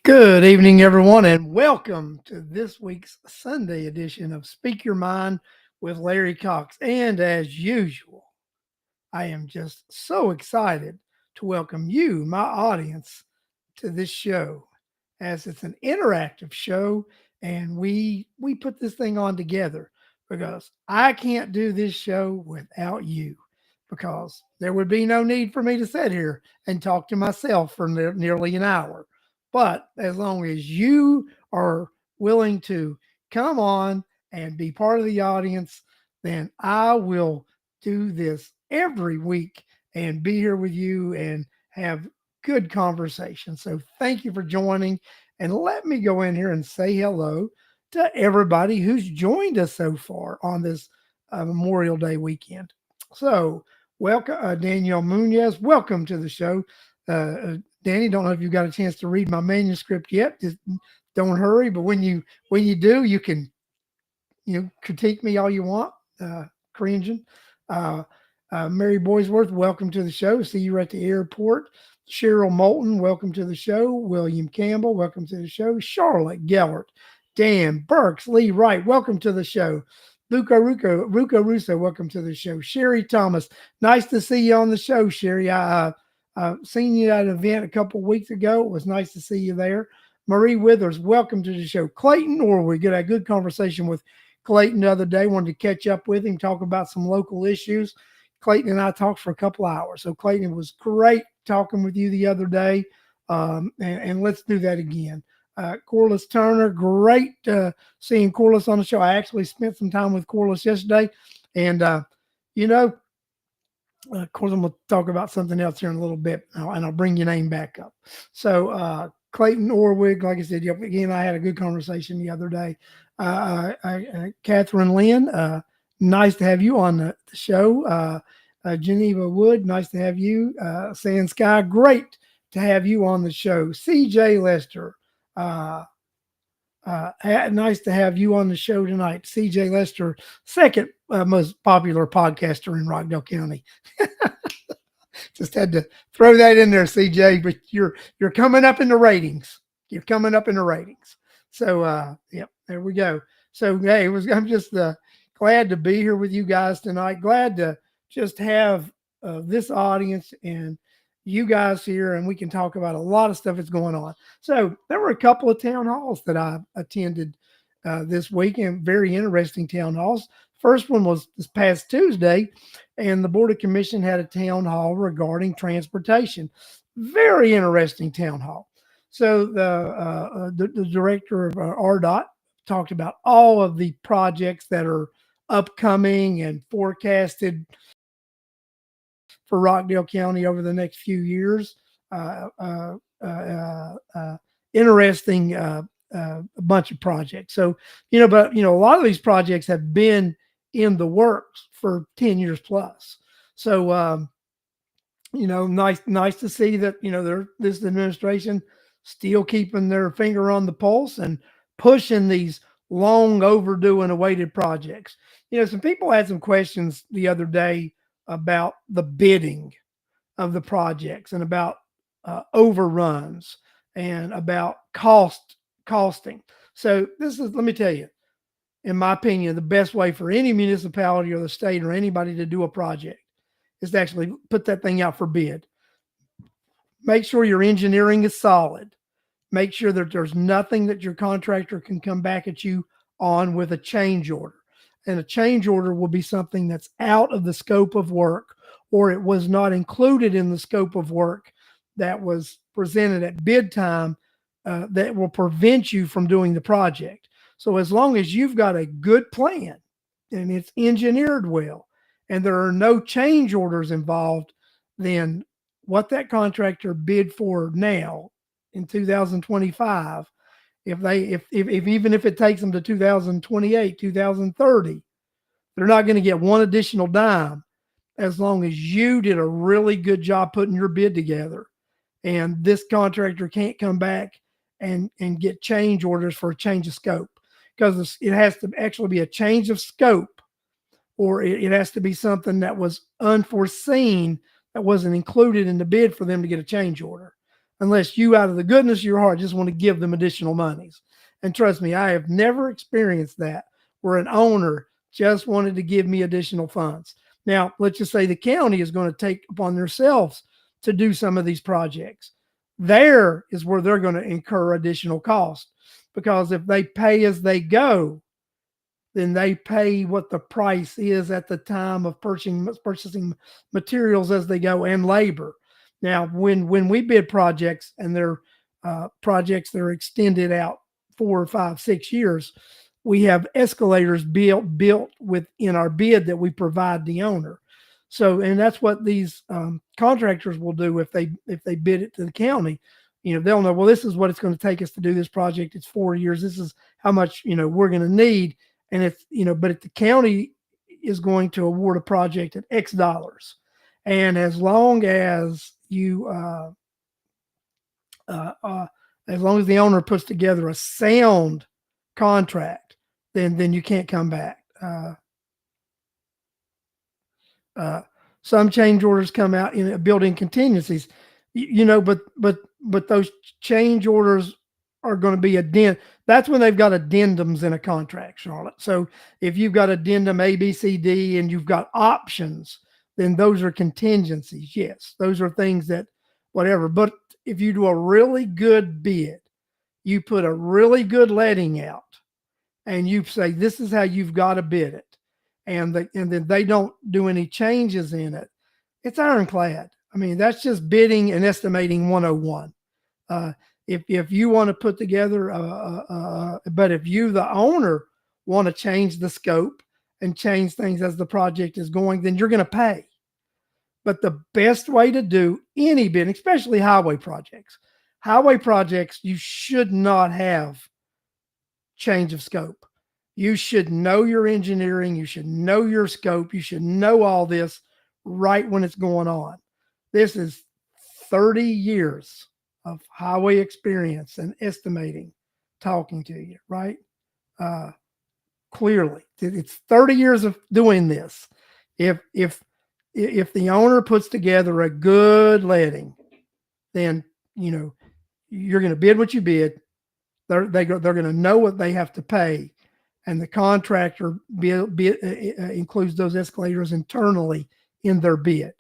Good evening, everyone, and welcome to this week's Sunday edition of Speak Your Mind with Larry Cox. And as usual, I am just so excited to welcome you, my audience, to this show, as it's an interactive show, and we put this thing on together because I can't do this show without you. Because there would be no need for me to sit here and talk to myself for nearly an hour. But as long as you are willing to come on and be part of the audience, then I will do this every week and be here with you and have good conversation. So thank you for joining. And let me go in here and say hello to everybody who's joined us so far on this Memorial Day weekend. So, welcome, Danielle Munoz. Welcome to the show. Danny, don't know if you got a chance to read my manuscript yet. Just don't hurry. But when you do, you can critique me all you want, cringing. Uh, Mary Boysworth, welcome to the show. See you at the airport. Cheryl Moulton, welcome to the show. William Campbell, welcome to the show. Charlotte Gellert, Dan Burks, Lee Wright, welcome to the show. Ruka Russo, welcome to the show. Sherry Thomas, nice to see you on the show, Sherry. I seen you at an event a couple weeks ago. It was nice to see you there. Marie Withers, welcome to the show. Clayton Orwig, got a good conversation with Clayton the other day. Wanted to catch up with him, talk about some local issues. Clayton and I talked for a couple hours. So Clayton, it was great talking with you the other day. And let's do that again. Corliss Turner, great seeing Corliss on the show. I actually spent some time with Corliss yesterday. And, of course, I'm going to talk about something else here in a little bit, and I'll bring your name back up. So Clayton Orwig, like I said, again, I had a good conversation the other day. Catherine Lynn, nice to have you on the show. Geneva Wood, nice to have you. Sand Sky, great to have you on the show. CJ Lester, nice to have you on the show tonight. CJ Lester, second most popular podcaster in Rockdale County. Just had to throw that in there, CJ. But you're coming up in the ratings. You're coming up in the ratings. So yep, there we go. So hey, I'm just glad to be here with you guys tonight. Glad to just have this audience and you guys here, and we can talk about a lot of stuff that's going on. So there were a couple of town halls that I attended this weekend, very interesting town halls. First one was this past Tuesday, and the Board of Commission had a town hall regarding transportation. Very interesting town hall. So the director of RDOT talked about all of the projects that are upcoming and forecasted for Rockdale County over the next few years. Interesting a bunch of projects. So, but a lot of these projects have been in the works for 10 years plus. So, nice to see that, this administration still keeping their finger on the pulse and pushing these long overdue and awaited projects. Some people had some questions the other day about the bidding of the projects and about overruns and about costing. So let me tell you, in my opinion, the best way for any municipality or the state or anybody to do a project is to actually put that thing out for bid. Make sure your engineering is solid. Make sure that there's nothing that your contractor can come back at you on with a change order. And a change order will be something that's out of the scope of work, or it was not included in the scope of work that was presented at bid time, that will prevent you from doing the project. So as long as you've got a good plan and it's engineered well and there are no change orders involved, then what that contractor bid for now in 2025, if even if it takes them to 2028, 2030, they're not going to get one additional dime as long as you did a really good job putting your bid together. And this contractor can't come back and get change orders for a change of scope, because it has to actually be a change of scope, or it has to be something that was unforeseen, that wasn't included in the bid for them to get a change order. unless you, out of the goodness of your heart, just want to give them additional monies. And trust me, I have never experienced that where an owner just wanted to give me additional funds. Now, let's just say the county is going to take upon themselves to do some of these projects. There is where they're going to incur additional cost, because if they pay as they go, then they pay what the price is at the time of purchasing materials as they go, and labor. Now, when we bid projects, and they're projects that are extended out 4 or 5, 6 years, we have escalators built within our bid that we provide the owner. So, and that's what these contractors will do if they bid it to the county. They'll know, well, this is what it's going to take us to do this project. It's 4 years. This is how much we're going to need. And but if the county is going to award a project at X dollars, and as long as as long as the owner puts together a sound contract, then you can't come back. Some change orders come out in building contingencies, but those change orders are going to be that's when they've got addendums in a contract, Charlotte. So if you've got addendum A, B, C, D, and you've got options, then those are contingencies. Yes, those are things that whatever. But if you do a really good bid, you put a really good letting out, and you say, this is how you've got to bid it, and then they don't do any changes in it, it's ironclad. I mean, that's just bidding and estimating 101. If you want to put together, but if you, the owner, want to change the scope and change things as the project is going, then you're going to pay. But the best way to do any bid, especially highway projects, you should not have change of scope. You should know your engineering. You should know your scope. You should know all this right when it's going on. This is 30 years of highway experience and estimating talking to you, right? Clearly, it's 30 years of doing this. If the owner puts together a good letting, then you're going to bid what you bid. They're going to know what they have to pay, and the contractor includes those escalators internally in their bid.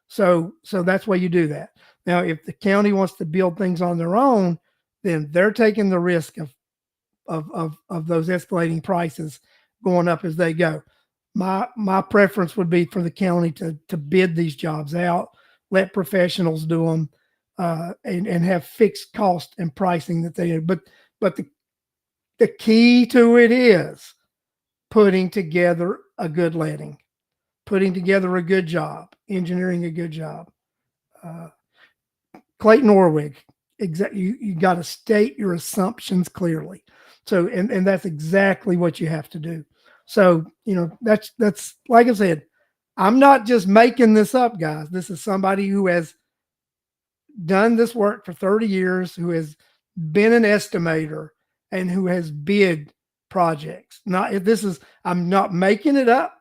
So that's why you do that. Now, if the county wants to build things on their own, then they're taking the risk of those escalating prices going up as they go. My preference would be for the county to bid these jobs out, let professionals do them, and have fixed cost and pricing that they do. But the key to it is putting together a good letting, putting together a good job, engineering a good job. Clayton Orwig, you got to state your assumptions clearly. So, and that's exactly what you have to do. So, that's like I said, I'm not just making this up, guys. This is somebody who has done this work for 30 years, who has been an estimator, and who has bid projects. I'm not making it up.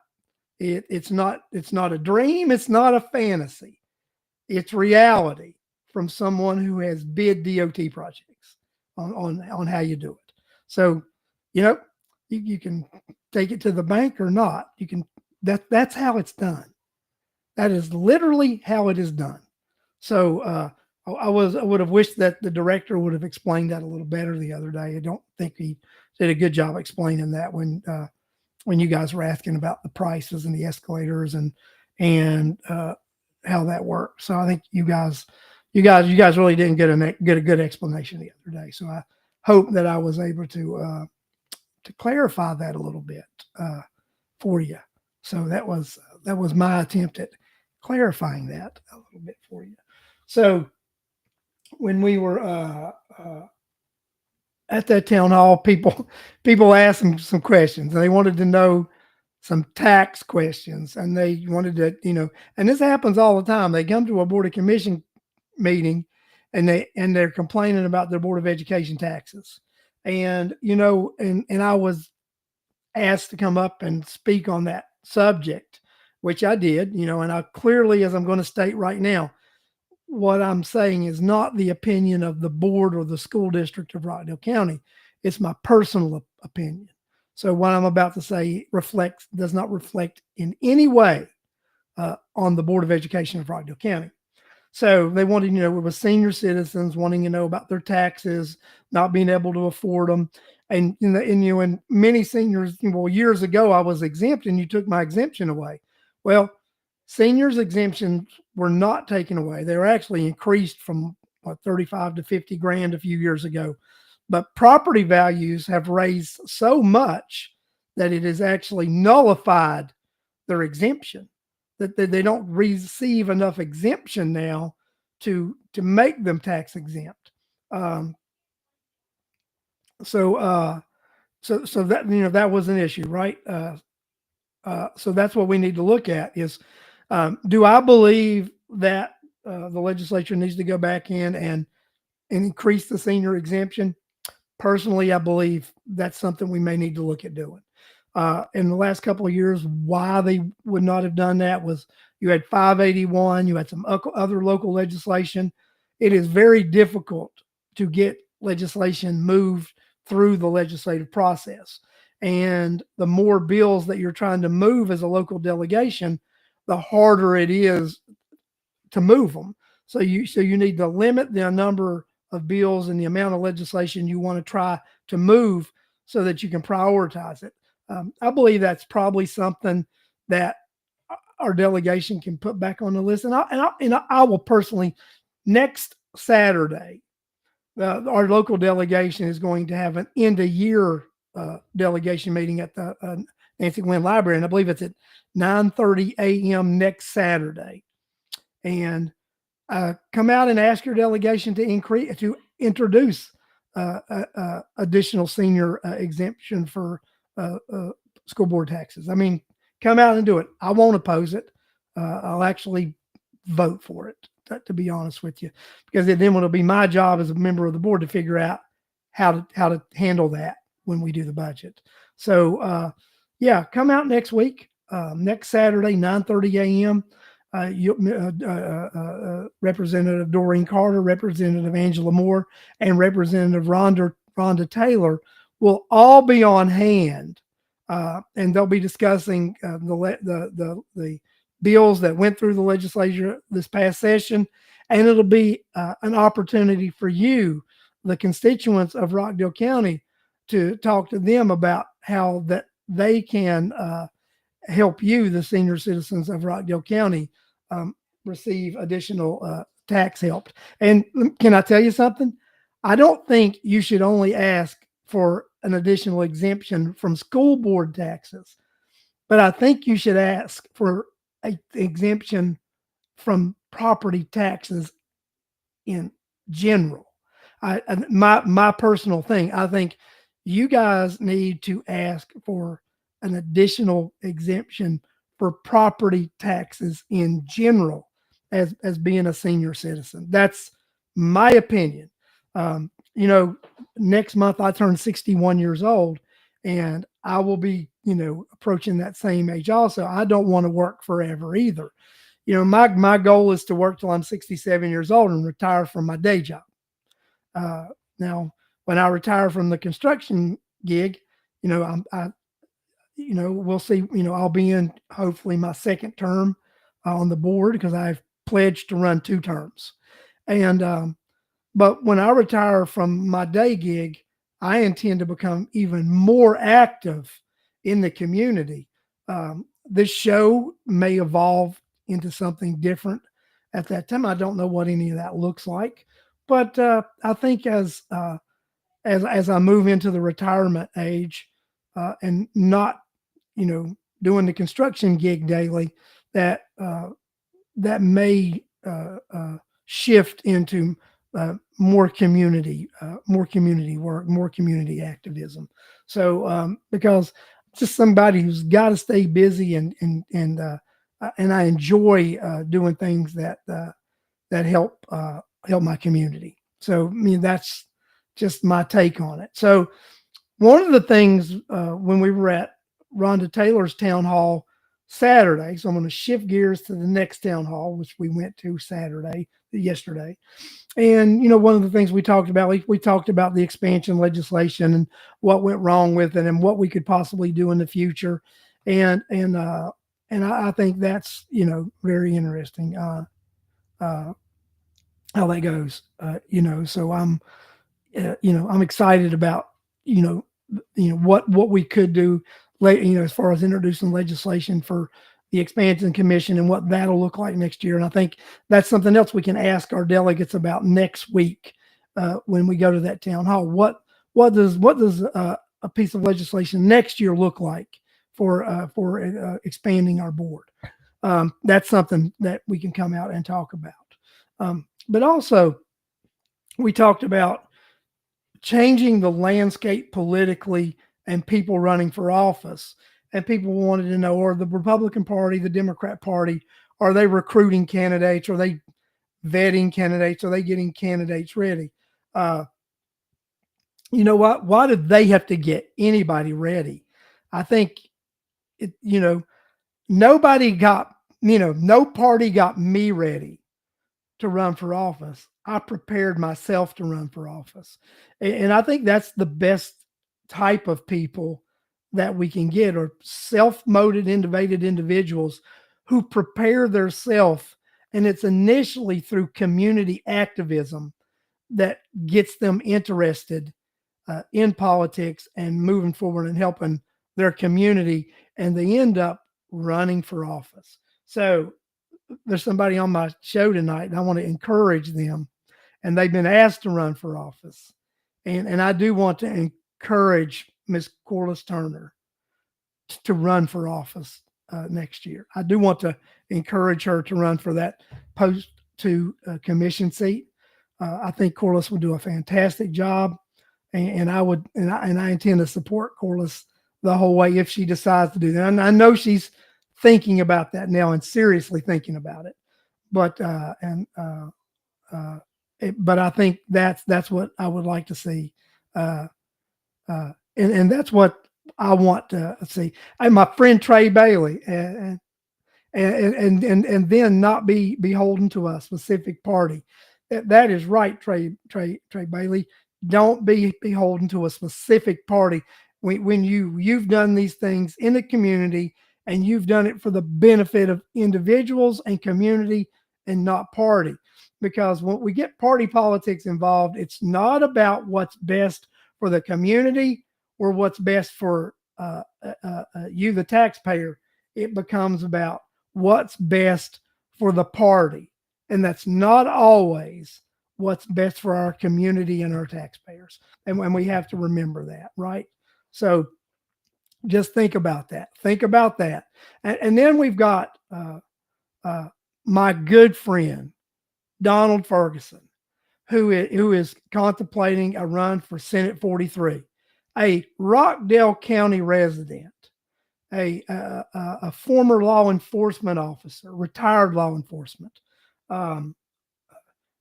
It's not a dream. It's not a fantasy. It's reality from someone who has bid DOT projects on how you do it. So, you can take it to the bank or not. You can, that's how it's done. That is literally how it is done. So, I would have wished that the director would have explained that a little better the other day. I don't think he did a good job explaining that when you guys were asking about the prices and the escalators and how that works. So I think you guys really didn't get a good explanation the other day. So I hope that I was able to clarify that a little bit for you. So that was my attempt at clarifying that a little bit for you. So when we were at that town hall, people asked them some questions. They wanted to know some tax questions, and they wanted to, and this happens all the time. They come to a Board of Commission meeting, and they're complaining about their Board of Education taxes. And, and I was asked to come up and speak on that subject, which I did, and I clearly, as I'm going to state right now, what I'm saying is not the opinion of the board or the school district of Rockdale County. It's my personal opinion. So what I'm about to say does not reflect in any way on the Board of Education of Rockdale County. So they wanted, it was senior citizens wanting to know about their taxes, not being able to afford them. And many seniors, years ago, I was exempt and you took my exemption away. Well, seniors exemptions were not taken away. They were actually increased from 35 to 50 grand a few years ago. But property values have raised so much that it has actually nullified their exemption, that they don't receive enough exemption now to make them tax exempt. So that, that was an issue, right? So that's what we need to look at is, do I believe that the legislature needs to go back in and increase the senior exemption? Personally, I believe that's something we may need to look at doing. In the last couple of years, why they would not have done that was you had 581, you had some other local legislation. It is very difficult to get legislation moved through the legislative process. And the more bills that you're trying to move as a local delegation, the harder it is to move them. So you need to limit the number of bills and the amount of legislation you want to try to move so that you can prioritize it. I believe that's probably something that our delegation can put back on the list. And I will personally, next Saturday, our local delegation is going to have an end of year delegation meeting at the Nancy Glenn Library, and I believe it's at 9:30 a.m. next Saturday. And come out and ask your delegation to introduce additional senior exemption for school board taxes. I mean, come out and do it. I won't oppose it. I'll actually vote for it, to be honest with you, because then it'll be my job as a member of the board to figure out how to handle that when we do the budget. So yeah, come out next week, next Saturday, 9:30 a.m. Representative Doreen Carter, Representative Angela Moore, and Representative Rhonda Taylor will all be on hand, and they'll be discussing the bills that went through the legislature this past session, and it'll be an opportunity for you, the constituents of Rockdale County, to talk to them about how that they can help you, the senior citizens of Rockdale County, receive additional tax help. And can I tell you something? I don't think you should only ask for an additional exemption from school board taxes, but I think you should ask for an exemption from property taxes in general. My personal thing, I think you guys need to ask for an additional exemption for property taxes in general as being a senior citizen. That's my opinion. Next month I turn 61 years old, and I will be, approaching that same age also. I don't want to work forever either. My goal is to work till I'm 67 years old and retire from my day job. Now, when I retire from the construction gig, we'll see. I'll be in hopefully my second term on the board because I've pledged to run 2 terms. And but when I retire from my day gig, I intend to become even more active in the community. This show may evolve into something different at that time. I don't know what any of that looks like, but I think as I move into the retirement age and not, doing the construction gig daily, that may shift into more community work, more community activism. So because just somebody who's got to stay busy and I enjoy doing things that help my community. So I mean that's just my take on it. So one of the things when we were at Rhonda Taylor's town hall Saturday, so I'm going to shift gears to the next town hall, which we went to Saturday, yesterday. And one of the things we talked about, we talked about the expansion legislation and what went wrong with it and what we could possibly do in the future. And I think that's very interesting how that goes. So I'm excited about what we could do as far as introducing legislation for the expansion commission and what that'll look like next year. And I think that's something else we can ask our delegates about next week when we go to that town hall. What does a piece of legislation next year look like for expanding our board? That's something that we can come out and talk about. But also, we talked about changing the landscape politically and people running for office. And people wanted to know, are the Republican Party, the Democrat Party, are they recruiting candidates? Are they vetting candidates? Are they getting candidates ready? You know what? Why did they have to get anybody ready? I think, nobody got, no party got me ready to run for office. I prepared myself to run for office. And I think that's the best type of people that we can get, are self-motivated individuals who prepare themselves. And it's initially through community activism that gets them interested in politics and moving forward and helping their community. And they end up running for office. So there's somebody on my show tonight, and I want to encourage them. And they've been asked to run for office. And I do want to encourage Ms. Corliss Turner to run for office next year. I do want to encourage her to run for that post to commission seat. I think Corliss will do a fantastic job, and I intend to support Corliss the whole way if she decides to do that. And I know she's thinking about that now and seriously thinking about it. But I think that's what I would like to see, and that's what I want to see. And my friend Trey Bailey, and then not be beholden to a specific party. That is right, Trey Bailey. Don't be beholden to a specific party. When you've done these things in the community, and you've done it for the benefit of individuals and community and not party. Because when we get party politics involved, it's not about what's best for the community or what's best for you, the taxpayer. It becomes about what's best for the party. And that's not always what's best for our community and our taxpayers. And we have to remember that, right? So just think about that. Think about that. And then we've got my good friend, Donald Ferguson, who is contemplating a run for Senate 43, a Rockdale County resident, a former law enforcement officer, retired law enforcement.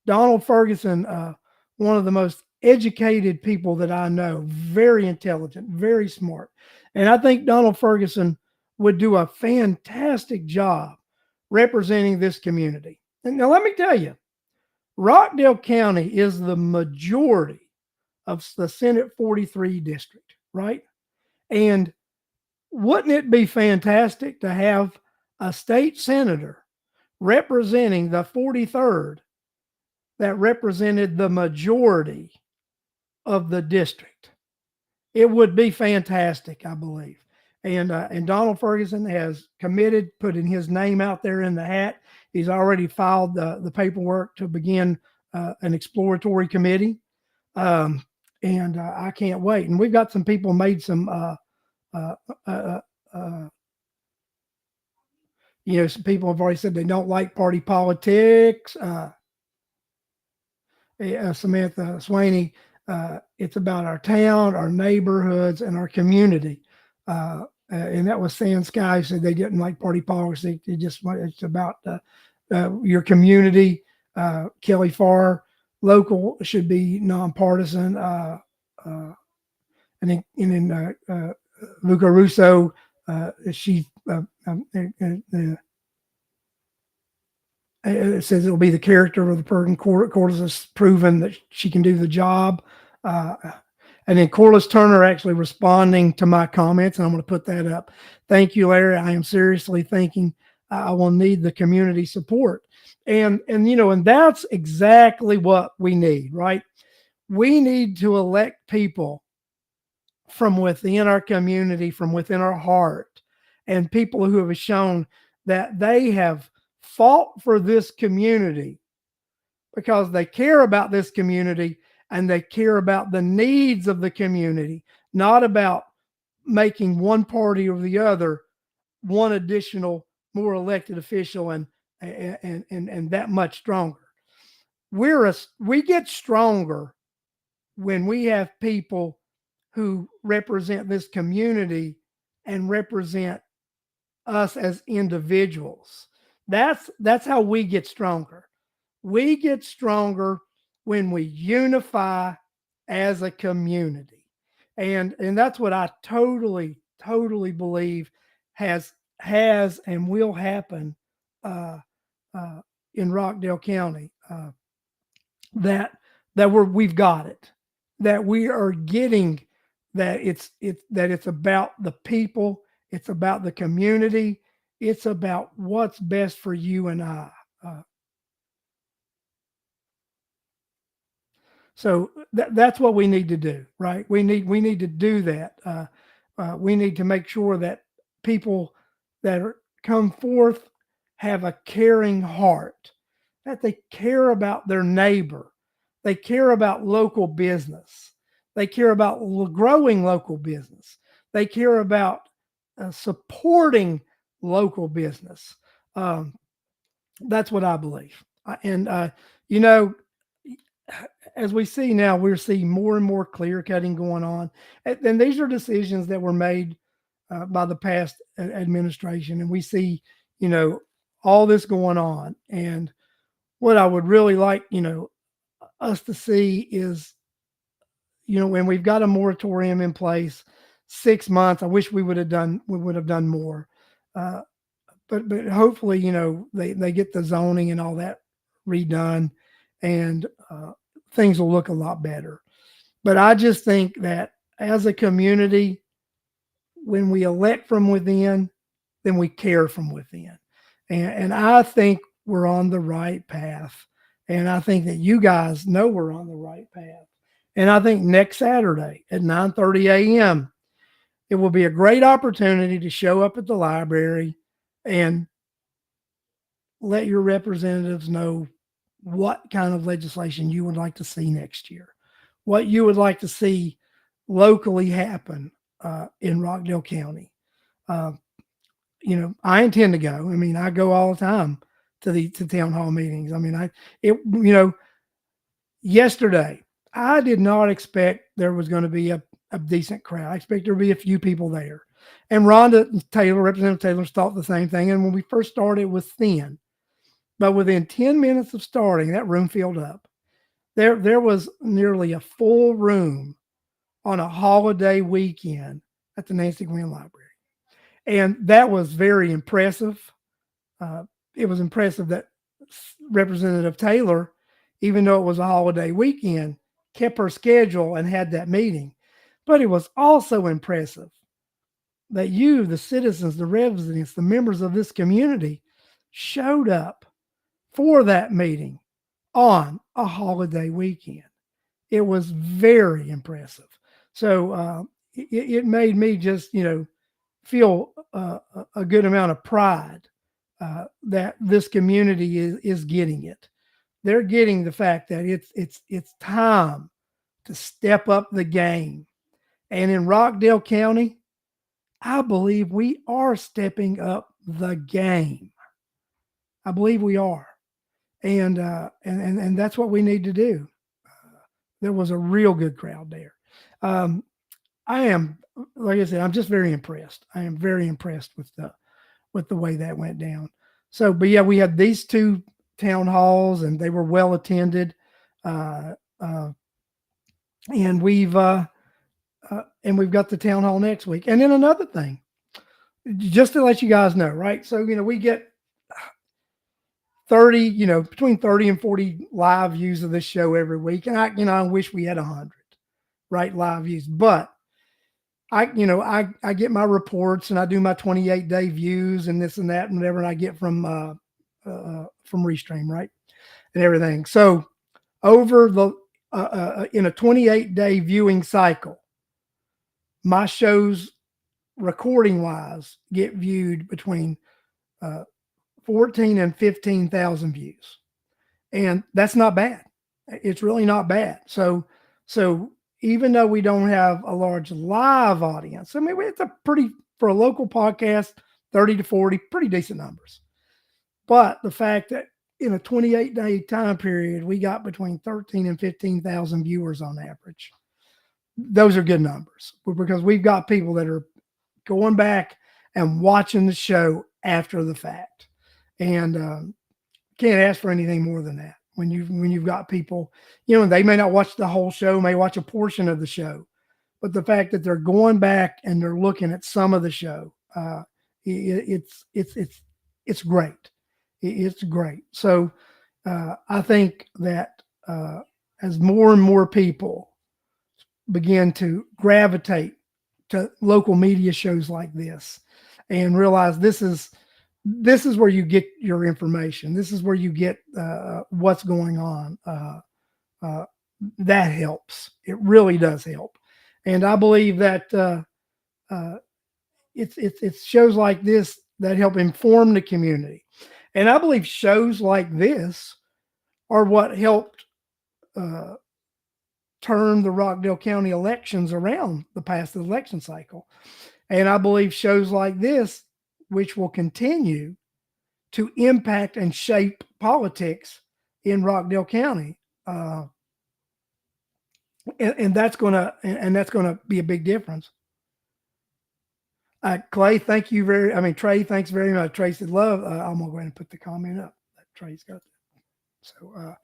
Donald Ferguson, one of the most educated people that I know, very intelligent, very smart. And I think Donald Ferguson would do a fantastic job representing this community. And now let me tell you, Rockdale County is the majority of the Senate 43 district, right? And wouldn't it be fantastic to have a state senator representing the 43rd that represented the majority of the district? It would be fantastic, I believe. And Donald Ferguson has committed, putting his name out there in the hat. He's already filed the paperwork to begin an exploratory committee. And I can't wait. And we've got some people made some, some people have already said they don't like party politics. Samantha Swaney, it's about our town, our neighborhoods, and our community. And that was Sand Sky said they didn't like party politics. It's about your community. Kelly Farr, local should be nonpartisan. And then Luca Russo, she it says it'll be the character of the person. Corliss has proven that she can do the job. Uh, and then Corliss Turner actually responding to my comments, and I'm going to put that up. Thank you, Larry. I am seriously thinking I will need the community support. And that's exactly what we need, right? We need to elect people from within our community, from within our heart, and people who have shown that they have fought for this community because they care about this community and they care about the needs of the community, not about making one party or the other one additional more elected official and that much stronger. We get stronger when we have people who represent this community and represent us as individuals. That's how we get stronger. We get stronger when we unify as a community. And that's what I totally believe has and will happen uh, in Rockdale County. That we've got it. That we are getting that it's about the people, it's about the community, it's about what's best for you and I. So that's what we need to do, right? We need to do that. We need to make sure that people that come forth have a caring heart, that they care about their neighbor, they care about local business, they care about growing local business, they care about supporting local business. That's what I believe. And you know, as we see now, we're seeing more and more clear cutting going on. And these are decisions that were made by the past administration. And we see, all this going on. And what I would really like, us to see is, when we've got a moratorium in place, 6 months. I wish we would have done more. But hopefully, they get the zoning and all that redone, and things will look a lot better. But I just think that as a community, when we elect from within, then we care from within. And I think we're on the right path. And I think that you guys know we're on the right path. And I think next Saturday at 9:30 a.m., it will be a great opportunity to show up at the library and let your representatives know what kind of legislation you would like to see next year, what you would like to see locally happen in Rockdale County. I intend to go. I mean, I go all the time to town hall meetings. I mean, yesterday I did not expect there was going to be a decent crowd. I expect there to be a few people there. And Rhonda Taylor, Representative Taylor, thought the same thing. And when we first started, it was thin. But within 10 minutes of starting, that room filled up. There was nearly a full room on a holiday weekend at the Nancy Gwynn Library. And that was very impressive. It was impressive that Representative Taylor, even though it was a holiday weekend, kept her schedule and had that meeting. But it was also impressive that you, the citizens, the residents, the members of this community, showed up for that meeting on a holiday weekend. It was very impressive. So it made me just, feel a good amount of pride that this community is getting it. They're getting the fact that it's time to step up the game. And in Rockdale County, I believe we are stepping up the game. I believe we are. And that's what we need to do. There was a real good crowd there. I am, like I said, I'm just very impressed. I am very impressed with the way that went down. So, but yeah, we had these two town halls, and they were well attended. And we've got the town hall next week. And then another thing, just to let you guys know, right? So, we get 30, between 30 and 40 live views of this show every week. And I wish we had 100, right, live views. But I get my reports and I do my 28-day views and this and that and whatever, and I get from Restream, right, and everything. So over the in a 28-day viewing cycle, my shows, recording wise, get viewed between 14 and 15,000 views, and that's not bad. It's really not bad. So even though we don't have a large live audience, I mean, it's a pretty, for a local podcast, 30 to 40, pretty decent numbers. But the fact that in a 28-day time period, we got between 13 and 15,000 viewers on average, those are good numbers, because we've got people that are going back and watching the show after the fact. And can't ask for anything more than that. When you've got people, they may not watch the whole show, may watch a portion of the show, but the fact that they're going back and they're looking at some of the show, it's great. It's great. So I think that as more and more people begin to gravitate to local media shows like this and realize this is where you get your information. This is where you get what's going on. That helps. It really does help. And I believe that it's shows like this that help inform the community. And I believe shows like this are what helped turn the Rockdale County elections around the past election cycle. And I believe shows like this, which will continue to impact and shape politics in Rockdale County, and that's gonna be a big difference. Clay, thank you Trey, thanks very much. Trey said, "Love." I'm gonna go ahead and put the comment up that Trey's got. So,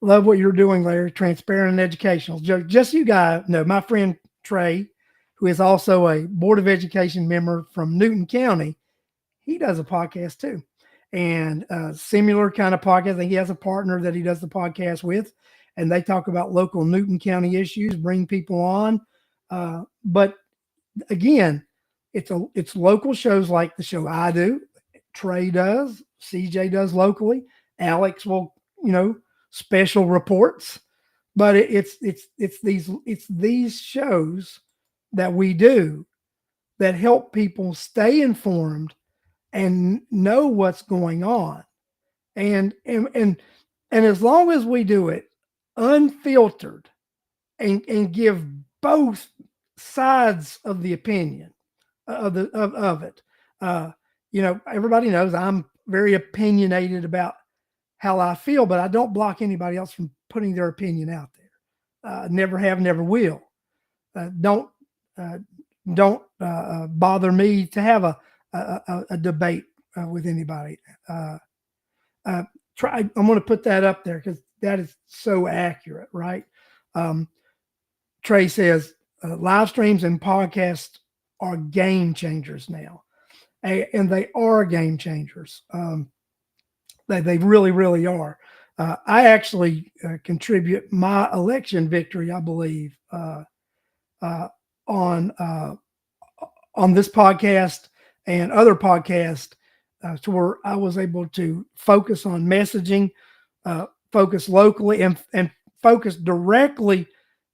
love what you're doing, Larry. Transparent and educational. Just so you guys know, my friend Trey, who is also a Board of Education member from Newton County, he does a podcast too, and similar kind of podcast. I think he has a partner that he does the podcast with, and they talk about local Newton County issues, bring people on. But again, it's local shows like the show I do, Trey does, CJ does locally, Alex will, special reports, but it's these shows that we do that help people stay informed and know what's going on. And as long as we do it unfiltered and give both sides of the opinion of it, everybody knows I'm very opinionated about how I feel, but I don't block anybody else from putting their opinion out there. Never have, never will. Don't bother me to have a debate with anybody. I'm going to put that up there because that is so accurate, right? Trey says live streams and podcasts are game changers now, and they are game changers. They really, really are. I actually contribute my election victory, I believe, on this podcast and other podcasts, to where I was able to focus on messaging, focus locally, and focus directly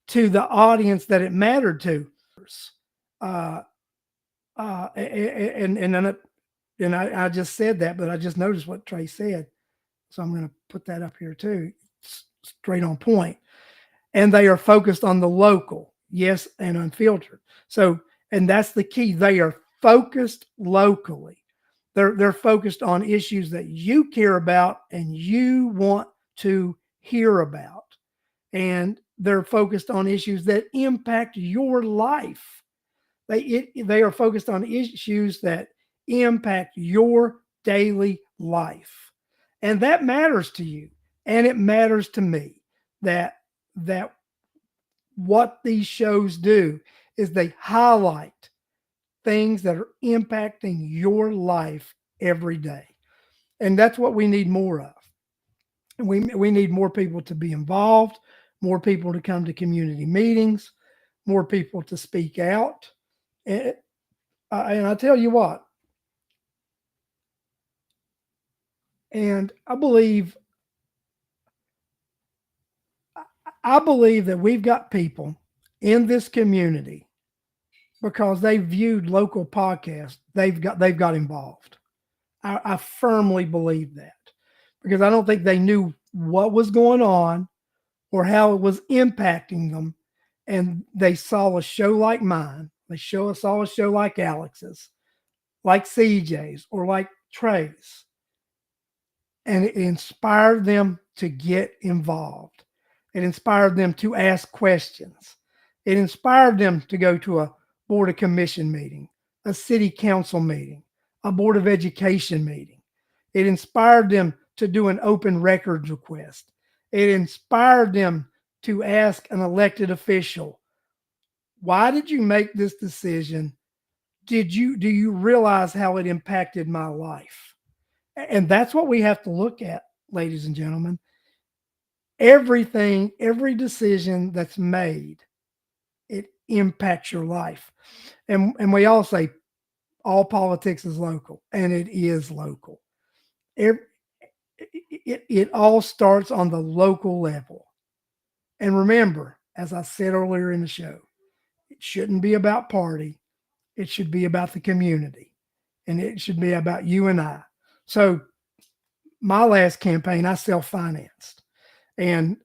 to the audience that it mattered to. And I just said that, but I just noticed what Trey said. So I'm going to put that up here too. It's straight on point. And they are focused on the local, yes, and unfiltered. So, and that's the key. They are focused locally. They're focused on issues that you care about and you want to hear about. And they're focused on issues that impact your life. They are focused on issues that impact your daily life. And that matters to you. And it matters to me that what these shows do is they highlight things that are impacting your life every day. And that's what we need more of. We need more people to be involved, more people to come to community meetings, more people to speak out. And, and I tell you what, and I believe that we've got people in this community because they viewed local podcasts. They've got involved. I firmly believe that because I don't think they knew what was going on or how it was impacting them. And they saw a show like mine. Saw a show like Alex's, like CJ's, or like Trey's, and it inspired them to get involved. It inspired them to ask questions. It inspired them to go to a board of commission meeting, a city council meeting, a board of education meeting. It inspired them to do an open records request. It inspired them to ask an elected official, why did you make this decision? Do you realize how it impacted my life? And that's what we have to look at, ladies and gentlemen. Everything, every decision that's made, it impacts your life. And we all say all politics is local, and it is local. It all starts on the local level. And remember, as I said earlier in the show, it shouldn't be about party. It should be about the community, and it should be about you and I. So my last campaign, I self-financed. And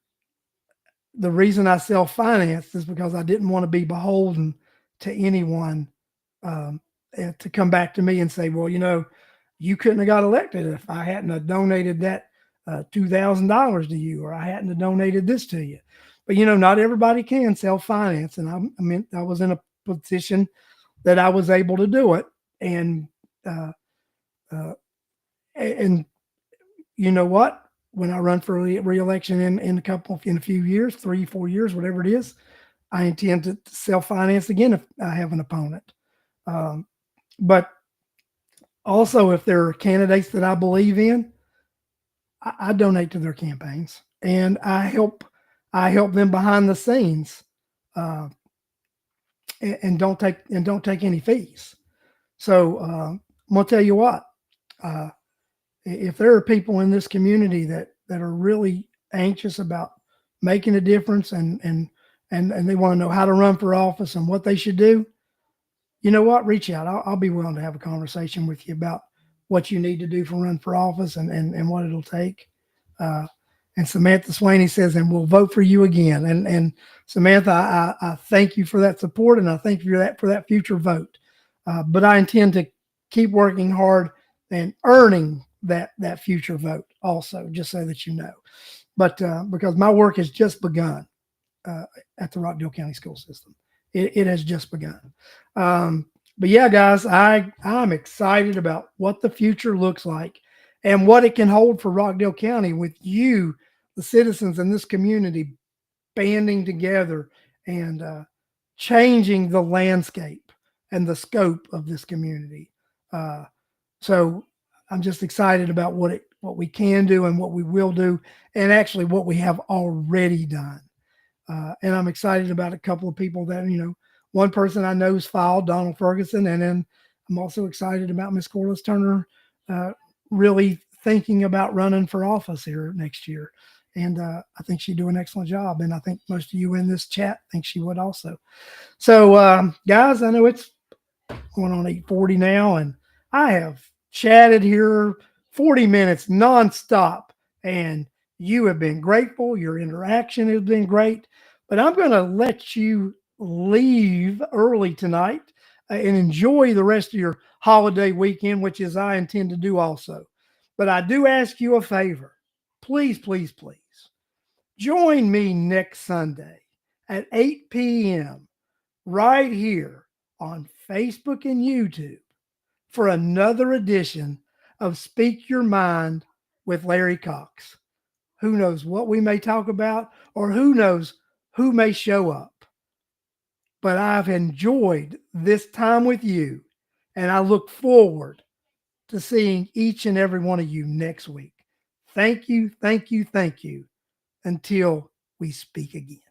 the reason I self-financed is because I didn't want to be beholden to anyone to come back to me and say, well, you couldn't have got elected if I hadn't have donated that $2,000 to you, or I hadn't have donated this to you. But, not everybody can self-finance. And I was in a position that I was able to do it. And you know what? When I run for re-election in a few years, 3-4 years, whatever it is, I intend to self-finance again if I have an opponent. But also, if there are candidates that I believe in, I donate to their campaigns, and I help them behind the scenes, and don't take any fees. So I'm gonna tell you what. If there are people in this community that are really anxious about making a difference and they want to know how to run for office and what they should do, you know what? Reach out. I'll be willing to have a conversation with you about what you need to do for run for office and what it'll take. And Samantha Swaney says, and we'll vote for you again. And Samantha, I thank you for that support, and I thank you for that future vote. But I intend to keep working hard and earning that future vote also, just so that you know. But because my work has just begun at the Rockdale County School System, it has just begun. But yeah, guys, I'm excited about what the future looks like and what it can hold for Rockdale County with you, the citizens in this community, banding together and changing the landscape and the scope of this community. So I'm just excited about what we can do and what we will do, and actually what we have already done. And I'm excited about a couple of people that, one person I know is filed, Donald Ferguson, and then I'm also excited about Miss Corliss Turner really thinking about running for office here next year. And I think she'd do an excellent job. And I think most of you in this chat think she would also. So, guys, I know it's going on 8:40 now, and I have chatted here 40 minutes nonstop, and you have been grateful. Your interaction has been great. But I'm going to let you leave early tonight and enjoy the rest of your holiday weekend, which is I intend to do also. But I do ask you a favor. Please, please, please join me next Sunday at 8 p.m. right here on Facebook and YouTube for another edition of Speak Your Mind with Larry Cox. Who knows what we may talk about, or who knows who may show up. But I've enjoyed this time with you, and I look forward to seeing each and every one of you next week. Thank you, thank you, thank you. Until we speak again.